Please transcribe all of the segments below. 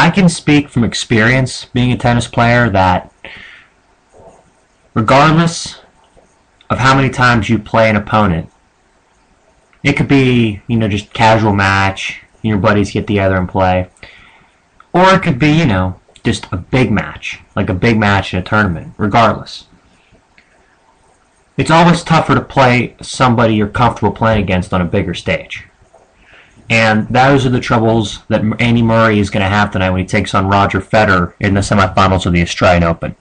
I can speak from experience being a tennis player that regardless of how many times you play an opponent, it could be, just casual match, your buddies get together and play, or it could be, just a big match, like a big match in a tournament, regardless. It's always tougher to play somebody you're comfortable playing against on a bigger stage. And those are the troubles that Andy Murray is going to have tonight when he takes on Roger Federer in the semifinals of the Australian Open.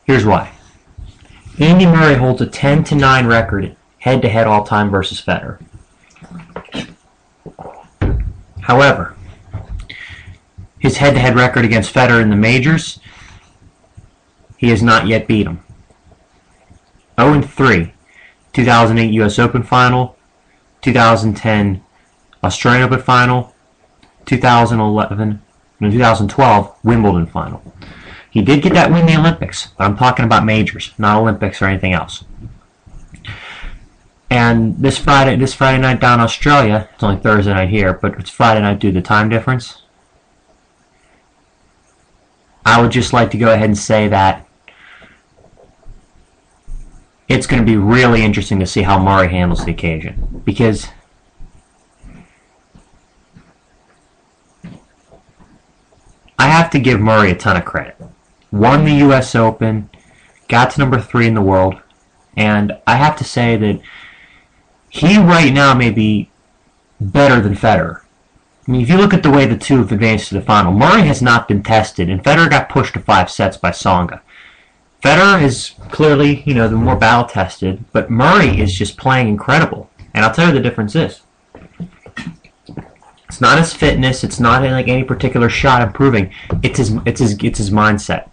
Here's why. Andy Murray holds a 10-9 record head-to-head all-time versus Federer. However, his head-to-head record against Federer in the majors, he has not yet beat him. 0-3, 2008 U.S. Open Final, 2010 Australian Open Final, 2012 Wimbledon Final. He did get that win in the Olympics, but I'm talking about majors, not Olympics or anything else. And this Friday night down in Australia, it's only Thursday night here, but it's Friday night due to the time difference. I would just like to go ahead and say that it's going to be really interesting to see how Murray handles the occasion, because I have to give Murray a ton of credit. Won the U.S. Open, got to number 3 in the world, and I have to say that he right now may be better than Federer. I mean, if you look at the way the two have advanced to the final, Murray has not been tested, and Federer got pushed to 5 sets by Tsonga. Federer is clearly, the more battle-tested, but Murray is just playing incredible. And I'll tell you the difference is. It's not his fitness, it's not like any particular shot improving, it's his mindset.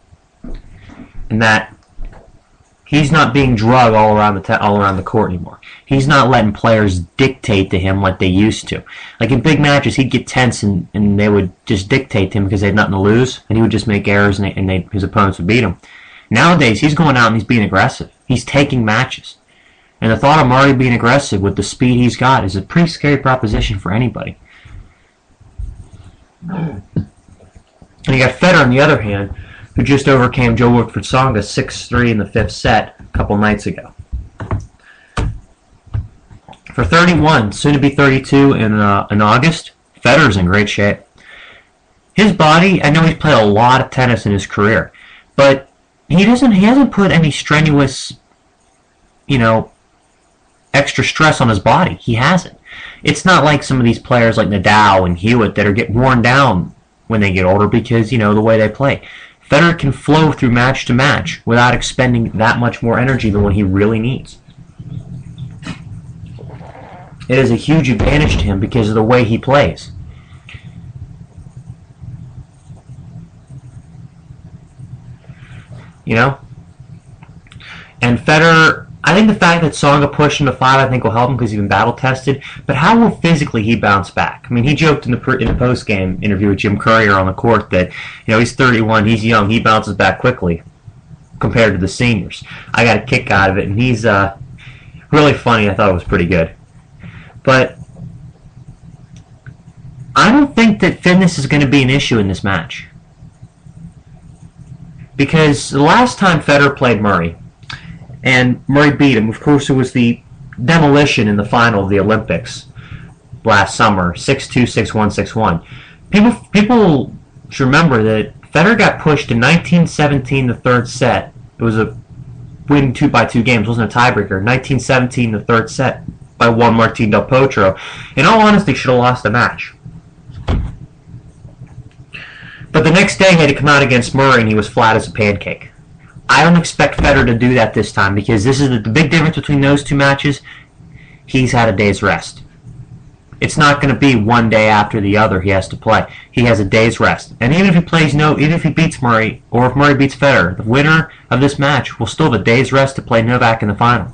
And that he's not being drugged all around the court anymore. He's not letting players dictate to him like they used to. Like in big matches, he'd get tense and they would just dictate to him because they had nothing to lose, and he would just make errors and his opponents would beat him. Nowadays, he's going out and he's being aggressive. He's taking matches. And the thought of Murray being aggressive with the speed he's got is a pretty scary proposition for anybody. And you got Federer on the other hand, who just overcame Joe Wilfried Tsonga 6-3 in the 5th set a couple nights ago. For 31, soon to be 32 in August, Federer's in great shape. His body, I know he's played a lot of tennis in his career, but he hasn't put any strenuous, extra stress on his body. He hasn't. It's not like some of these players like Nadal and Hewitt that are get worn down when they get older because, the way they play. Federer can flow through match to match without expending that much more energy than what he really needs. It is a huge advantage to him because of the way he plays. And Federer, I think the fact that Tsonga pushed him to 5, I think will help him because he's been battle tested. But how will physically he bounce back? I mean, he joked in the post-game interview with Jim Courier on the court that he's 31, he's young, he bounces back quickly compared to the seniors. I got a kick out of it, and he's really funny. I thought it was pretty good. But I don't think that fitness is going to be an issue in this match. Because the last time Federer played Murray, and Murray beat him, of course it was the demolition in the final of the Olympics last summer, 6-2, 6-1, 6-1. People should remember that Federer got pushed in 1917, the 3rd set. It was a win 2-2 games, it wasn't a tiebreaker. 1917, the 3rd set by Juan Martín del Potro. In all honesty, should have lost the match. But the next day he had to come out against Murray and he was flat as a pancake. I don't expect Federer to do that this time because this is the big difference between those two matches. He's had a day's rest. It's not going to be one day after the other he has to play. He has a day's rest. And even if he beats Murray, or if Murray beats Federer, the winner of this match will still have a day's rest to play Novak in the final.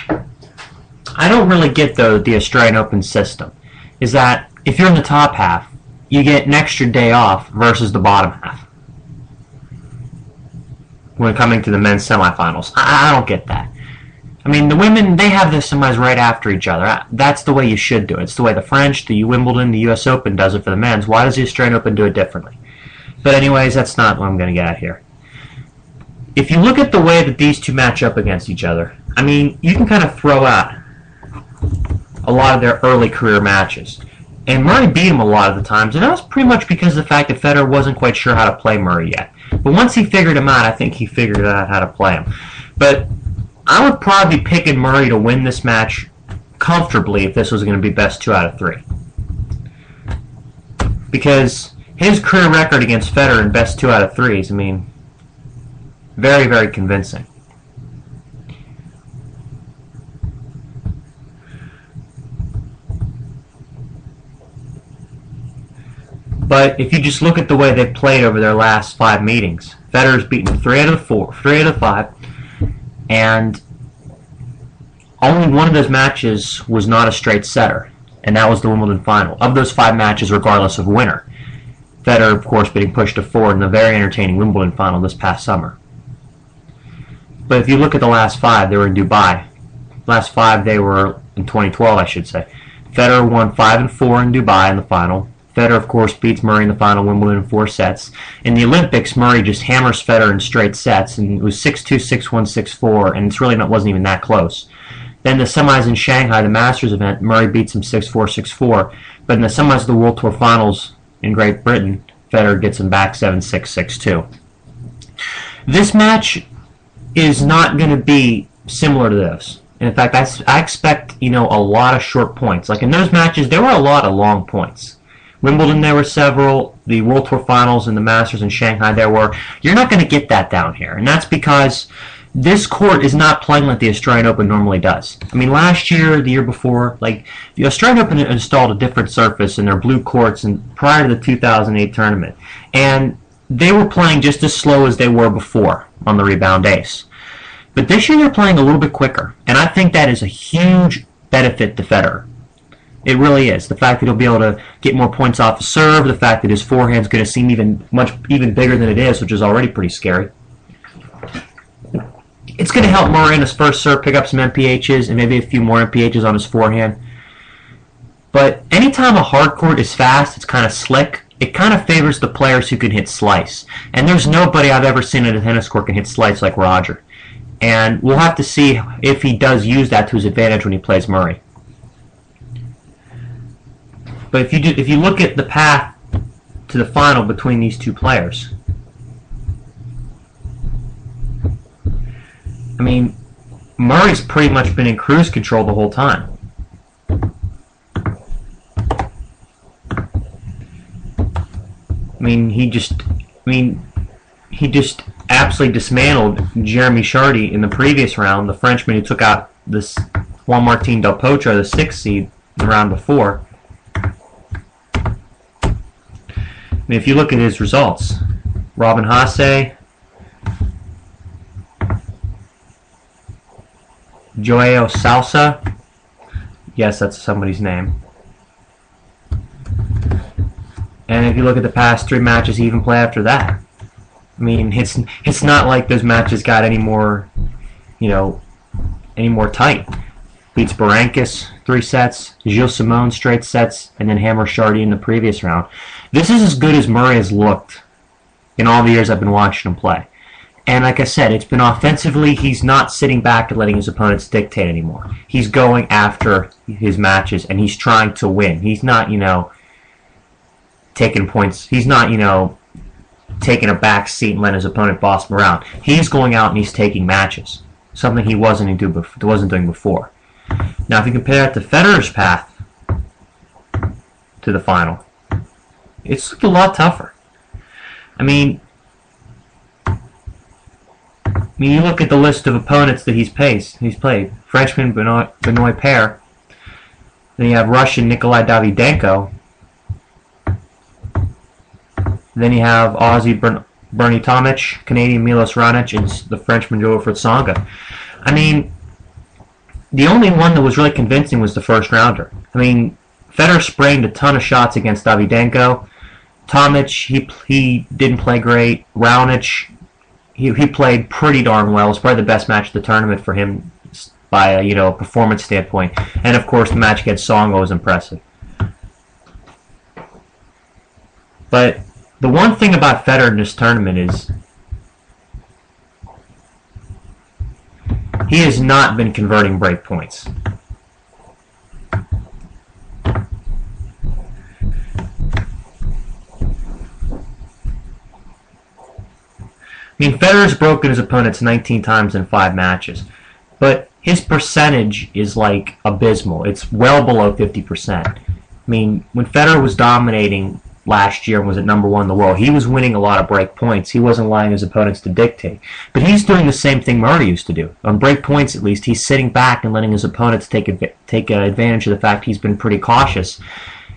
I don't really get, though, the Australian Open system. Is that if you're in the top half, you get an extra day off versus the bottom half when coming to the men's semifinals. I don't get that. I mean, the women, they have the semis right after each other. That's the way you should do it. It's the way the French, the Wimbledon, the U.S. Open does it for the men's. Why does the Australian Open do it differently? But anyways, that's not what I'm going to get at here. If you look at the way that these two match up against each other, I mean, you can kind of throw out a lot of their early career matches. And Murray beat him a lot of the times, and that was pretty much because of the fact that Federer wasn't quite sure how to play Murray yet. But once he figured him out, I think he figured out how to play him. But I would probably be picking Murray to win this match comfortably if this was going to be best 2 out of 3. Because his career record against Federer in best 2 out of 3s, I mean, very, very convincing. But if you just look at the way they played over their last 5 meetings, Federer's beaten 3 out of the 5, and only one of those matches was not a straight setter, and that was the Wimbledon final. Of those 5 matches, regardless of winner, Federer, of course, being pushed to 4 in the very entertaining Wimbledon final this past summer. But if you look at the last 5, they were in Dubai. Last 5, they were in 2012, I should say. Federer won 5 and 4 in Dubai in the final. Federer, of course, beats Murray in the final Wimbledon in 4 sets. In the Olympics, Murray just hammers Federer in straight sets, and it was 6-2, 6-1, 6-4, and it's really wasn't even that close. Then the semis in Shanghai, the Masters event, Murray beats him 6-4, 6-4. But in the semis of the World Tour Finals in Great Britain, Federer gets him back 7-6, 6-2. This match is not going to be similar to this. In fact, I expect, a lot of short points. Like in those matches, there were a lot of long points. Wimbledon, there were several. The World Tour Finals and the Masters in Shanghai, there were. You're not going to get that down here. And that's because this court is not playing like the Australian Open normally does. I mean, last year, the year before, the Australian Open installed a different surface in their blue courts prior to the 2008 tournament. And they were playing just as slow as they were before on the rebound ace. But this year, they're playing a little bit quicker. And I think that is a huge benefit to Federer. It really is. The fact that he'll be able to get more points off the serve, the fact that his forehand's going to seem even bigger than it is, which is already pretty scary. It's going to help Murray in his first serve pick up some MPHs and maybe a few more MPHs on his forehand. But anytime a hard court is fast, it's kind of slick, it kind of favors the players who can hit slice. And there's nobody I've ever seen at a tennis court can hit slice like Roger. And we'll have to see if he does use that to his advantage when he plays Murray. But if you look at the path to the final between these two players, I mean, Murray's pretty much been in cruise control the whole time. I mean, he just absolutely dismantled Jeremy Chardy in the previous round, the Frenchman who took out this Juan Martín del Potro, the 6th seed, in the round before. I mean, if you look at his results, Robin Haase, Joao Salsa, yes, that's somebody's name. And if you look at the past 3 matches he even played after that, I mean, it's not like those matches got any more tight. Beats Berankis 3 sets, Gilles Simon straight sets, and then hammer Chardy in the previous round. This is as good as Murray has looked in all the years I've been watching him play. And like I said, it's been offensively, he's not sitting back and letting his opponents dictate anymore. He's going after his matches, and he's trying to win. He's not, taking points. He's not, taking a back seat and letting his opponent boss him around. He's going out and he's taking matches, something he wasn't doing before. Now, if you compare that to Federer's path to the final, it's a lot tougher. I mean, you look at the list of opponents that he's played. Frenchman Benoit Paire. Then you have Russian Nikolai Davydenko. Then you have Aussie Bernie Tomic, Canadian Milos Raonic, and the Frenchman Wilfried Tsonga. I mean, the only one that was really convincing was the first rounder. I mean, Federer sprained a ton of shots against Davydenko. Tomic, he didn't play great. Raonic, he played pretty darn well. It was probably the best match of the tournament for him by a performance standpoint. And of course, the match against Tsonga was impressive. But the one thing about Federer in this tournament is he has not been converting break points. I mean, Federer's broken his opponents 19 times in 5 matches, but his percentage is like abysmal. It's well below 50%. I mean, when Federer was dominating last year and was at #1 in the world, he was winning a lot of break points. He wasn't allowing his opponents to dictate. But he's doing the same thing Murray used to do. On break points, at least, he's sitting back and letting his opponents take advantage of the fact he's been pretty cautious.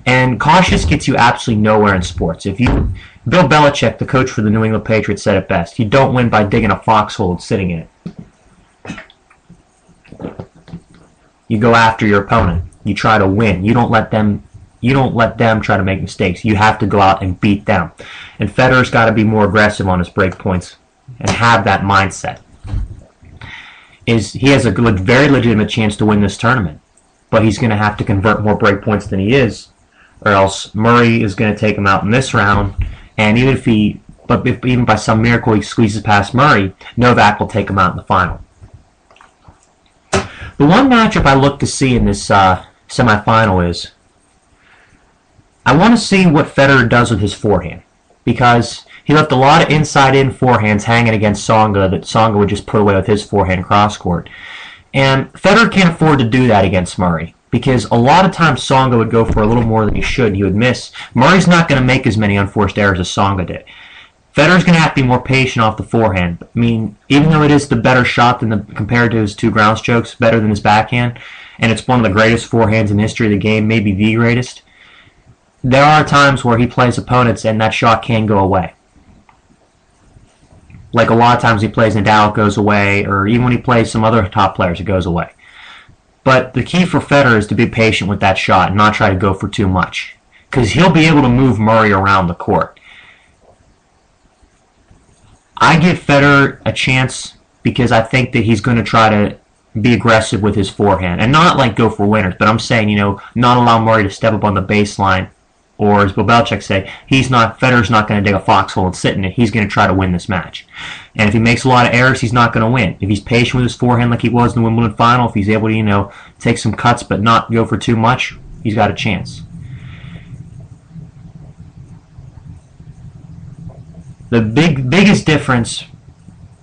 And cautious gets you absolutely nowhere in sports. Bill Belichick, the coach for the New England Patriots, said it best. You don't win by digging a foxhole and sitting in it. You go after your opponent. You try to win. You don't let them try to make mistakes. You have to go out and beat them. And Federer's got to be more aggressive on his break points and have that mindset. He has a very legitimate chance to win this tournament, but he's going to have to convert more break points than he is, or else Murray is going to take him out in this round. And even by some miracle he squeezes past Murray, Novak will take him out in the final. The one matchup I look to see in this semifinal is I want to see what Federer does with his forehand, because he left a lot of inside-in forehands hanging against Tsonga that Tsonga would just put away with his forehand cross-court. And Federer can't afford to do that against Murray, because a lot of times Tsonga would go for a little more than he should. He would miss. Murray's not going to make as many unforced errors as Tsonga did. Federer's going to have to be more patient off the forehand. I mean, even though it is the better shot compared to his 2 ground strokes, better than his backhand, and it's one of the greatest forehands in the history of the game, maybe the greatest, there are times where he plays opponents and that shot can go away. Like a lot of times he plays Nadal, it goes away, or even when he plays some other top players, it goes away. But the key for Federer is to be patient with that shot and not try to go for too much, because he'll be able to move Murray around the court. I give Federer a chance because I think that he's going to try to be aggressive with his forehand and not like go for winners, but I'm saying, not allow Murray to step up on the baseline, or as Bill Belichick say, Federer's not going to dig a foxhole and sit in it. He's going to try to win this match. And if he makes a lot of errors, he's not going to win. If he's patient with his forehand like he was in the Wimbledon final, if he's able to, take some cuts but not go for too much, he's got a chance. The biggest difference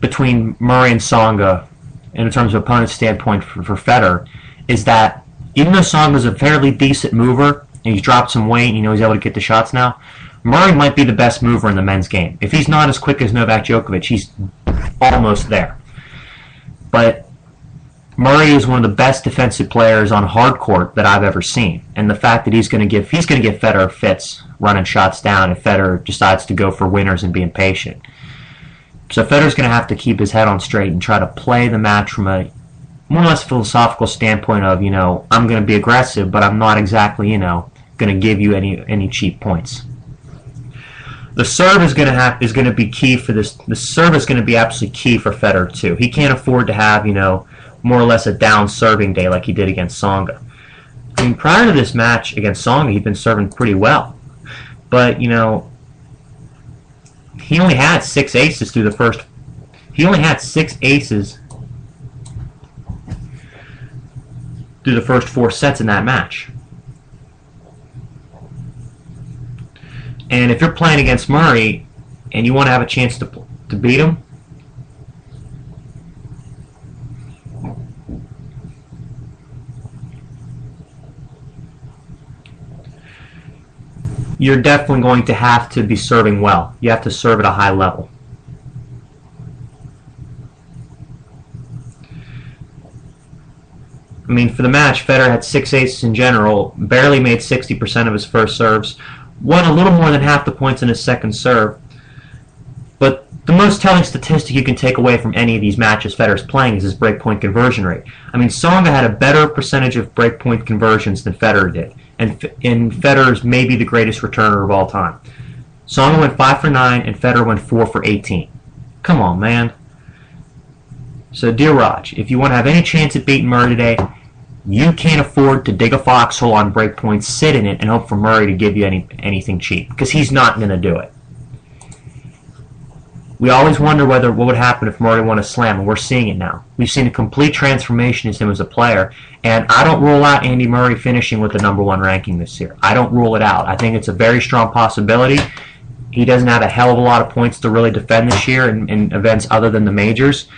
between Murray and Tsonga in terms of opponent's standpoint for Federer is that even though Tsonga's a fairly decent mover and he's dropped some weight and he's able to get the shots now, Murray might be the best mover in the men's game. If he's not as quick as Novak Djokovic, he's almost there. But Murray is one of the best defensive players on hard court that I've ever seen, and the fact that he's going to give Federer fits running shots down if Federer decides to go for winners and be impatient. So Federer's going to have to keep his head on straight and try to play the match from a more or less philosophical standpoint of, I'm going to be aggressive, but I'm not exactly, going to give you any cheap points. The serve is going to be key for this. The serve is going to be absolutely key for Federer too. He can't afford to have, more or less a down serving day like he did against Tsonga. I mean, prior to this match against Tsonga, he'd been serving pretty well. But, he only had 6 aces through the first... He only had 6 aces through the first 4 sets in that match. And if you're playing against Murray and you want to have a chance to beat him, you're definitely going to have to be serving well. You have to serve at a high level. I mean, for the match, Federer had 6 aces in general, barely made 60% of his first serves, won a little more than half the points in his second serve. But the most telling statistic you can take away from any of these matches Federer's playing is his breakpoint conversion rate. I mean, Tsonga had a better percentage of breakpoint conversions than Federer did, and Federer's maybe the greatest returner of all time. Tsonga went 5 for 9, and Federer went 4 for 18. Come on, man. So, dear Raj, if you want to have any chance at beating Murray today, you can't afford to dig a foxhole on break points, sit in it, and hope for Murray to give you anything cheap, because he's not going to do it. We always wonder what would happen if Murray won a slam, and we're seeing it now. We've seen a complete transformation in him as a player, and I don't rule out Andy Murray finishing with the #1 ranking this year. I don't rule it out. I think it's a very strong possibility. He doesn't have a hell of a lot of points to really defend this year in events other than the majors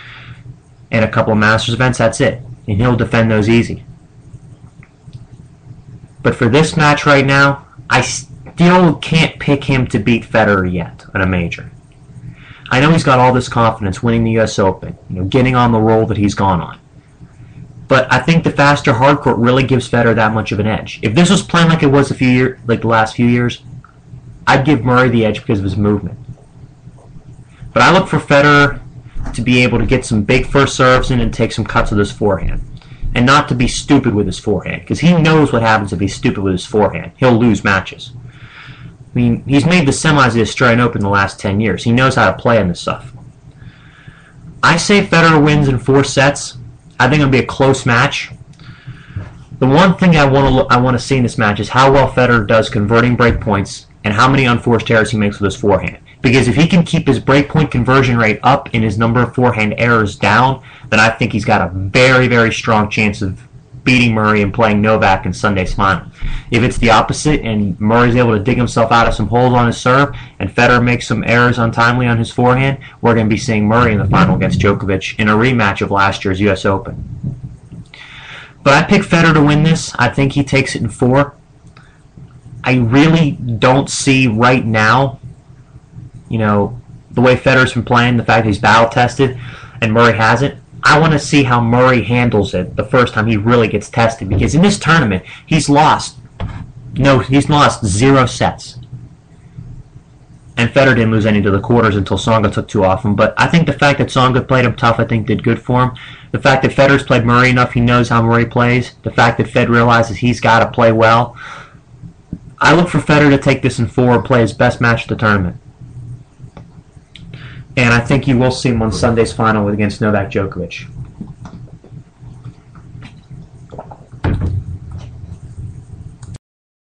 and a couple of Masters events. That's it, and he'll defend those easy. But for this match right now, I still can't pick him to beat Federer yet in a major. I know he's got all this confidence winning the U.S. Open, getting on the roll that he's gone on. But I think the faster hardcourt really gives Federer that much of an edge. If this was playing like it was the last few years, I'd give Murray the edge because of his movement. But I look for Federer to be able to get some big first serves in and take some cuts with his forehand. And not to be stupid with his forehand, because he knows what happens if he's stupid with his forehand. He'll lose matches. I mean, he's made the semis of the Australian Open the last 10 years. He knows how to play in this stuff. I say Federer wins in 4 sets. I think it'll be a close match. The one thing I want to see in this match is how well Federer does converting break points and how many unforced errors he makes with his forehand. Because if he can keep his breakpoint conversion rate up and his number of forehand errors down, then I think he's got a very, very strong chance of beating Murray and playing Novak in Sunday's final. If it's the opposite and Murray's able to dig himself out of some holes on his serve and Federer makes some errors untimely on his forehand, we're going to be seeing Murray in the final against Djokovic in a rematch of last year's U.S. Open. But I pick Federer to win this. I think he takes it in 4. I really don't see right now, the way Federer's been playing, the fact that he's battle-tested and Murray hasn't. I want to see how Murray handles it the first time he really gets tested, because in this tournament, he's lost 0 sets. And Federer didn't lose any to the quarters until Tsonga took 2 off him. But I think the fact that Tsonga played him tough, I think did good for him. The fact that Federer's played Murray enough, he knows how Murray plays. The fact that Fed realizes he's got to play well. I look for Federer to take this in 4 and play his best match of the tournament. And I think you will see him on Sunday's final against Novak Djokovic.